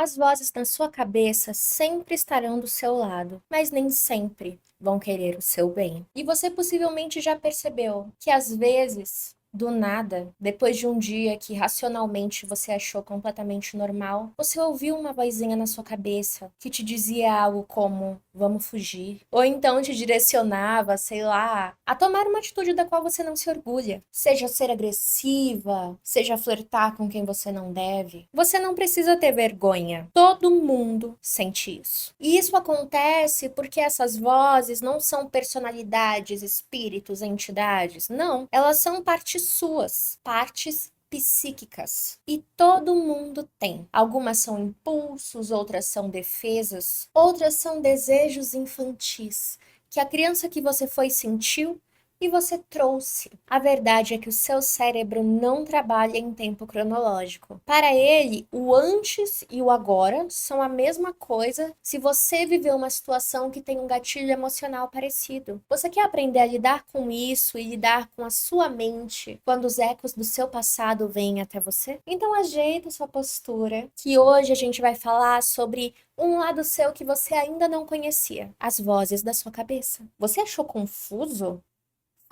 As vozes na sua cabeça sempre estarão do seu lado, mas nem sempre vão querer o seu bem. E você possivelmente já percebeu que às vezes, do nada, depois de um dia que racionalmente você achou completamente normal, você ouviu uma vozinha na sua cabeça que te dizia algo como vamos fugir, ou então te direcionava, sei lá, a tomar uma atitude da qual você não se orgulha, seja ser agressiva, seja flertar com quem você não deve. Você não precisa ter vergonha. Todo mundo sente isso. E isso acontece porque essas vozes não são personalidades, espíritos, entidades. Não, elas são partes suas, partes psíquicas. E todo mundo tem. Algumas são impulsos, outras são defesas, outras são desejos infantis, que a criança que você foi sentiu e você trouxe. A verdade é que o seu cérebro não trabalha em tempo cronológico. Para ele, o antes e o agora são a mesma coisa se você viveu uma situação que tem um gatilho emocional parecido. Você quer aprender a lidar com isso e lidar com a sua mente quando os ecos do seu passado vêm até você? Então ajeita sua postura, que hoje a gente vai falar sobre um lado seu que você ainda não conhecia, as vozes da sua cabeça. Você achou confuso?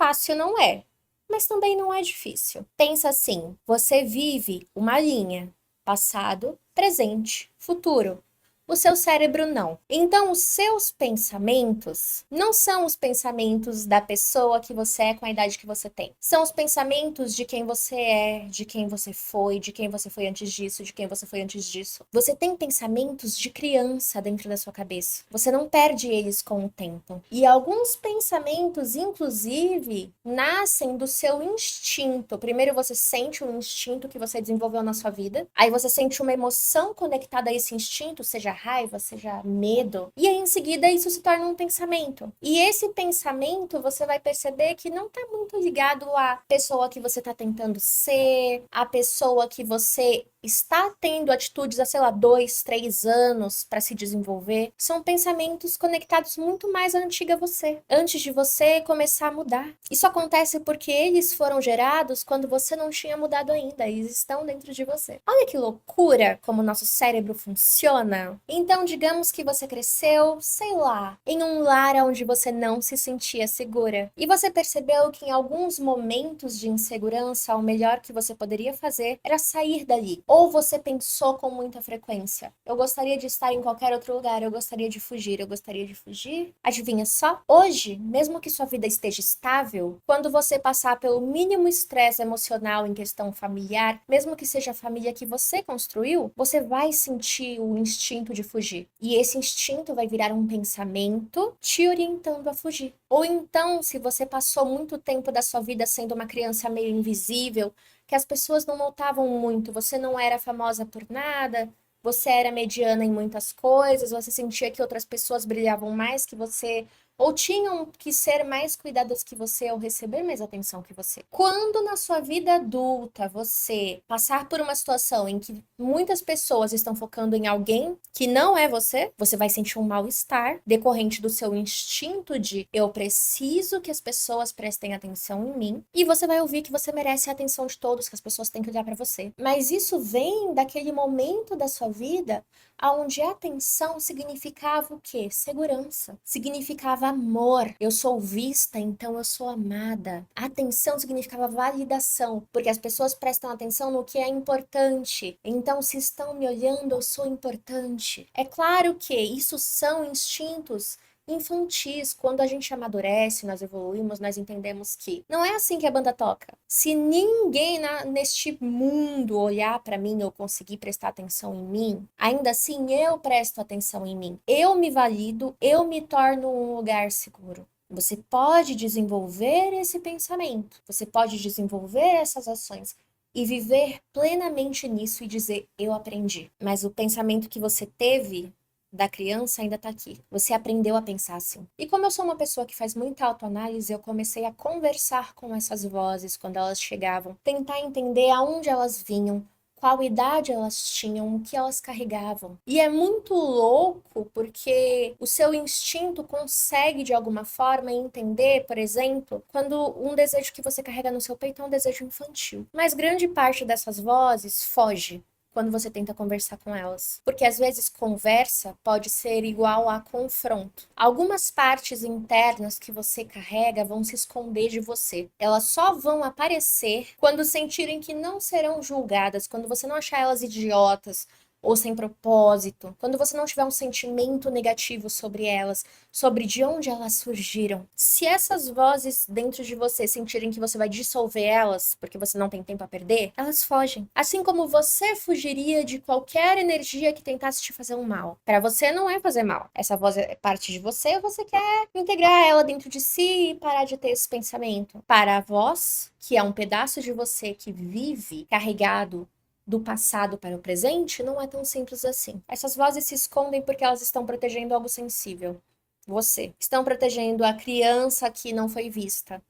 Fácil não é, mas também não é difícil. Pensa assim: você vive uma linha, passado, presente, futuro. O seu cérebro não. Então, os seus pensamentos não são os pensamentos da pessoa que você é com a idade que você tem. São os pensamentos de quem você é, de quem você foi, de quem você foi antes disso, de quem você foi antes disso. Você tem pensamentos de criança dentro da sua cabeça. Você não perde eles com o tempo. E alguns pensamentos, inclusive, nascem do seu instinto. Primeiro você sente um instinto que você desenvolveu na sua vida. Aí você sente uma emoção conectada a esse instinto, seja raiva, seja medo. E aí, em seguida, isso se torna um pensamento. E esse pensamento, você vai perceber que não está muito ligado à pessoa que você está tentando ser, à pessoa que você está tendo atitudes há, sei lá, 2, 3 anos para se desenvolver. São pensamentos conectados muito mais à antiga você, antes de você começar a mudar. Isso acontece porque eles foram gerados quando você não tinha mudado ainda, e eles estão dentro de você. Olha que loucura como o nosso cérebro funciona. Então, digamos que você cresceu, sei lá, em um lar onde você não se sentia segura. E você percebeu que em alguns momentos de insegurança, o melhor que você poderia fazer era sair dali. Ou você pensou com muita frequência: eu gostaria de estar em qualquer outro lugar, eu gostaria de fugir, eu gostaria de fugir. Adivinha só? Hoje, mesmo que sua vida esteja estável, quando você passar pelo mínimo estresse emocional em questão familiar, mesmo que seja a família que você construiu, você vai sentir o instinto de fugir. E esse instinto vai virar um pensamento te orientando a fugir. Ou então, se você passou muito tempo da sua vida sendo uma criança meio invisível, que as pessoas não notavam muito, você não era famosa por nada, você era mediana em muitas coisas, você sentia que outras pessoas brilhavam mais que você, ou tinham que ser mais cuidadas que você ou receber mais atenção que você. Quando na sua vida adulta você passar por uma situação em que muitas pessoas estão focando em alguém que não é você, você vai sentir um mal-estar decorrente do seu instinto de eu preciso que as pessoas prestem atenção em mim, e você vai ouvir que você merece a atenção de todos, que as pessoas têm que olhar para você. Mas isso vem daquele momento da sua vida onde atenção significava o quê? Segurança. Significava amor. Eu sou vista, então eu sou amada. Atenção significava validação, porque as pessoas prestam atenção no que é importante. Então, se estão me olhando, eu sou importante. É claro que isso são instintos infantis. Quando a gente amadurece, nós evoluímos, nós entendemos que não é assim que a banda toca. Se ninguém neste mundo olhar para mim ou conseguir prestar atenção em mim, ainda assim eu presto atenção em mim. Eu me valido, eu me torno um lugar seguro. Você pode desenvolver esse pensamento, você pode desenvolver essas ações e viver plenamente nisso e dizer: eu aprendi. Mas o pensamento que você teve da criança ainda tá aqui. Você aprendeu a pensar assim. E como eu sou uma pessoa que faz muita autoanálise, eu comecei a conversar com essas vozes quando elas chegavam, tentar entender aonde elas vinham, qual idade elas tinham, o que elas carregavam. E é muito louco porque o seu instinto consegue de alguma forma entender, por exemplo, quando um desejo que você carrega no seu peito é um desejo infantil. Mas grande parte dessas vozes foge. quando você tenta conversar com elas. Porque às vezes conversa pode ser igual a confronto. Algumas partes internas que você carrega vão se esconder de você. Elas só vão aparecer quando sentirem que não serão julgadas, quando você não achar elas idiotas ou sem propósito, quando você não tiver um sentimento negativo sobre elas, sobre de onde elas surgiram. Se essas vozes dentro de você sentirem que você vai dissolver elas, porque você não tem tempo a perder, elas fogem. Assim como você fugiria de qualquer energia que tentasse te fazer um mal. Para você não é fazer mal. Essa voz é parte de você, você quer integrar ela dentro de si e parar de ter esse pensamento. Para a voz, que é um pedaço de você que vive carregado do passado para o presente, não é tão simples assim. Essas vozes se escondem porque elas estão protegendo algo sensível. Você. Estão protegendo a criança que não foi vista,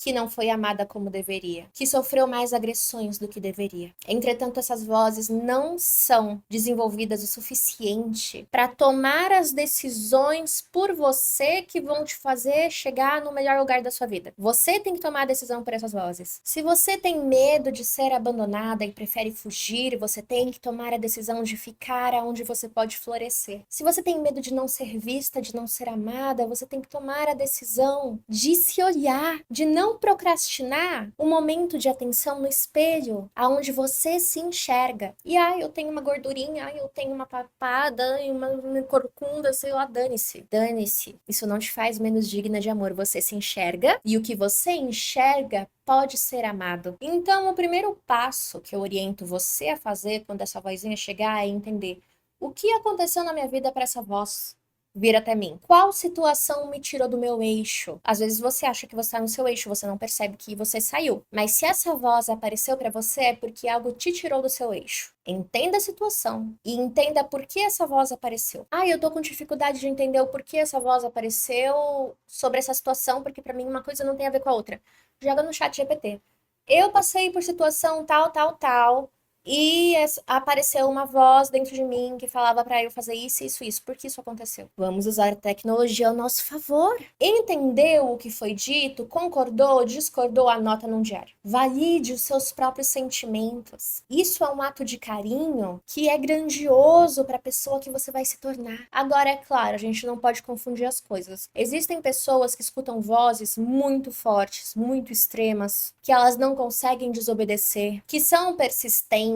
que não foi amada como deveria, que sofreu mais agressões do que deveria. Entretanto, essas vozes não são desenvolvidas o suficiente para tomar as decisões por você que vão te fazer chegar no melhor lugar da sua vida. Você tem que tomar a decisão por essas vozes. Se você tem medo de ser abandonada e prefere fugir, você tem que tomar a decisão de ficar aonde você pode florescer. Se você tem medo de não ser vista, de não ser amada, você tem que tomar a decisão de se olhar, de não procrastinar o momento de atenção no espelho, aonde você se enxerga. E eu tenho uma gordurinha, eu tenho uma papada e uma corcunda, sei lá, dane-se. Dane-se. Isso não te faz menos digna de amor. Você se enxerga e o que você enxerga pode ser amado. Então, o primeiro passo que eu oriento você a fazer quando essa vozinha chegar é entender o que aconteceu na minha vida para essa voz vir até mim. Qual situação me tirou do meu eixo? Às vezes você acha que você está no seu eixo, você não percebe que você saiu. Mas se essa voz apareceu para você, é porque algo te tirou do seu eixo. Entenda a situação e entenda por que essa voz apareceu. Eu tô com dificuldade de entender o porquê essa voz apareceu sobre essa situação, porque para mim uma coisa não tem a ver com a outra. Joga no chat GPT. Eu passei por situação tal, tal, tal. E apareceu uma voz dentro de mim que falava para eu fazer isso, isso, isso. Por que isso aconteceu? Vamos usar a tecnologia ao nosso favor. Entendeu o que foi dito? Concordou? Discordou? Anota num diário. Valide os seus próprios sentimentos. Isso é um ato de carinho que é grandioso para a pessoa que você vai se tornar. Agora, é claro, a gente não pode confundir as coisas. Existem pessoas que escutam vozes muito fortes, muito extremas, que elas não conseguem desobedecer, que são persistentes.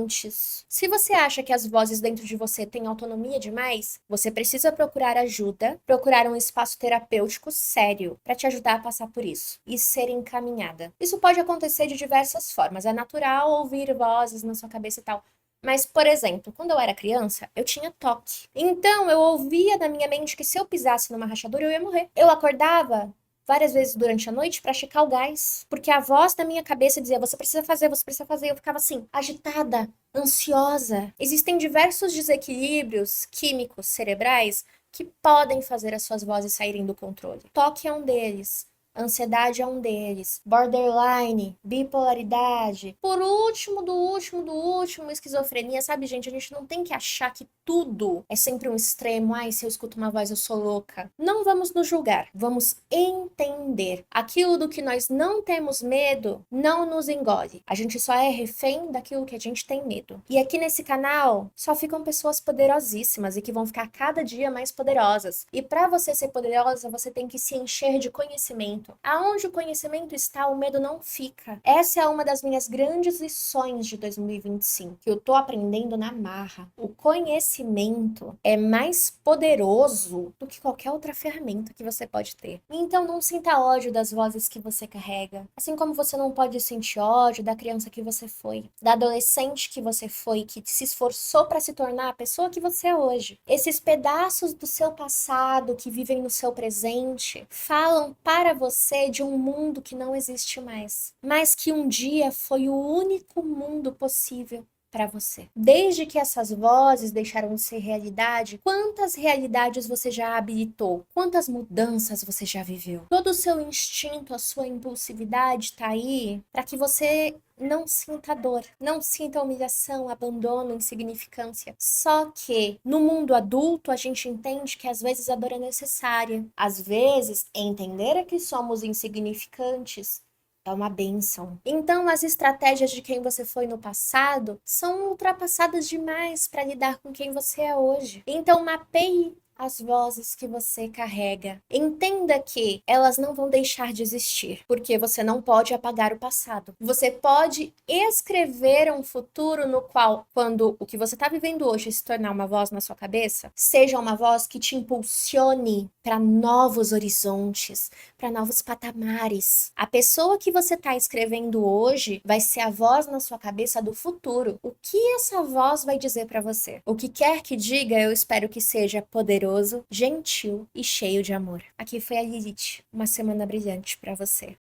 Se você acha que as vozes dentro de você têm autonomia demais, você precisa procurar ajuda, procurar um espaço terapêutico sério para te ajudar a passar por isso e ser encaminhada. Isso pode acontecer de diversas formas. É natural ouvir vozes na sua cabeça e tal. Mas, por exemplo, quando eu era criança, eu tinha toque. Então, eu ouvia na minha mente que se eu pisasse numa rachadura, eu ia morrer. Eu acordava várias vezes durante a noite para checar o gás, porque a voz da minha cabeça dizia: você precisa fazer, você precisa fazer. Eu ficava assim, agitada, ansiosa. Existem diversos desequilíbrios químicos cerebrais que podem fazer as suas vozes saírem do controle. Toque é um deles. Ansiedade é um deles. Borderline, bipolaridade. Por último, do último, esquizofrenia. Sabe, gente, a gente não tem que achar que tudo é sempre um extremo. Se eu escuto uma voz, eu sou louca. Não vamos nos julgar. Vamos entender. Aquilo do que nós não temos medo não nos engole. A gente só é refém daquilo que a gente tem medo. E aqui nesse canal só ficam pessoas poderosíssimas e que vão ficar cada dia mais poderosas. E para você ser poderosa, você tem que se encher de conhecimento. Aonde o conhecimento está, o medo não fica. Essa é uma das minhas grandes lições de 2025, que eu tô aprendendo na marra. O conhecimento é mais poderoso do que qualquer outra ferramenta que você pode ter. Então não sinta ódio das vozes que você carrega. Assim como você não pode sentir ódio da criança que você foi, da adolescente que você foi, que se esforçou para se tornar a pessoa que você é hoje. Esses pedaços do seu passado que vivem no seu presente falam para você de um mundo que não existe mais, mas que um dia foi o único mundo possível para você. Desde que essas vozes deixaram de ser realidade, quantas realidades você já habilitou? Quantas mudanças você já viveu? Todo o seu instinto, a sua impulsividade tá aí para que você não sinta dor, não sinta humilhação, abandono, insignificância. Só que no mundo adulto a gente entende que às vezes a dor é necessária. Às vezes, entender que somos insignificantes É uma bênção. Então, as estratégias de quem você foi no passado são ultrapassadas demais para lidar com quem você é hoje. Então, mapeie as vozes que você carrega. Entenda que elas não vão deixar de existir, porque você não pode apagar o passado. Você pode escrever um futuro no qual, quando o que você está vivendo hoje se tornar uma voz na sua cabeça, seja uma voz que te impulsione para novos horizontes, para novos patamares. A pessoa que você está escrevendo hoje vai ser a voz na sua cabeça do futuro. O que essa voz vai dizer para você? O que quer que diga, eu espero que seja poderoso, gentil e cheio de amor. Aqui foi a Lilith. Uma semana brilhante para você.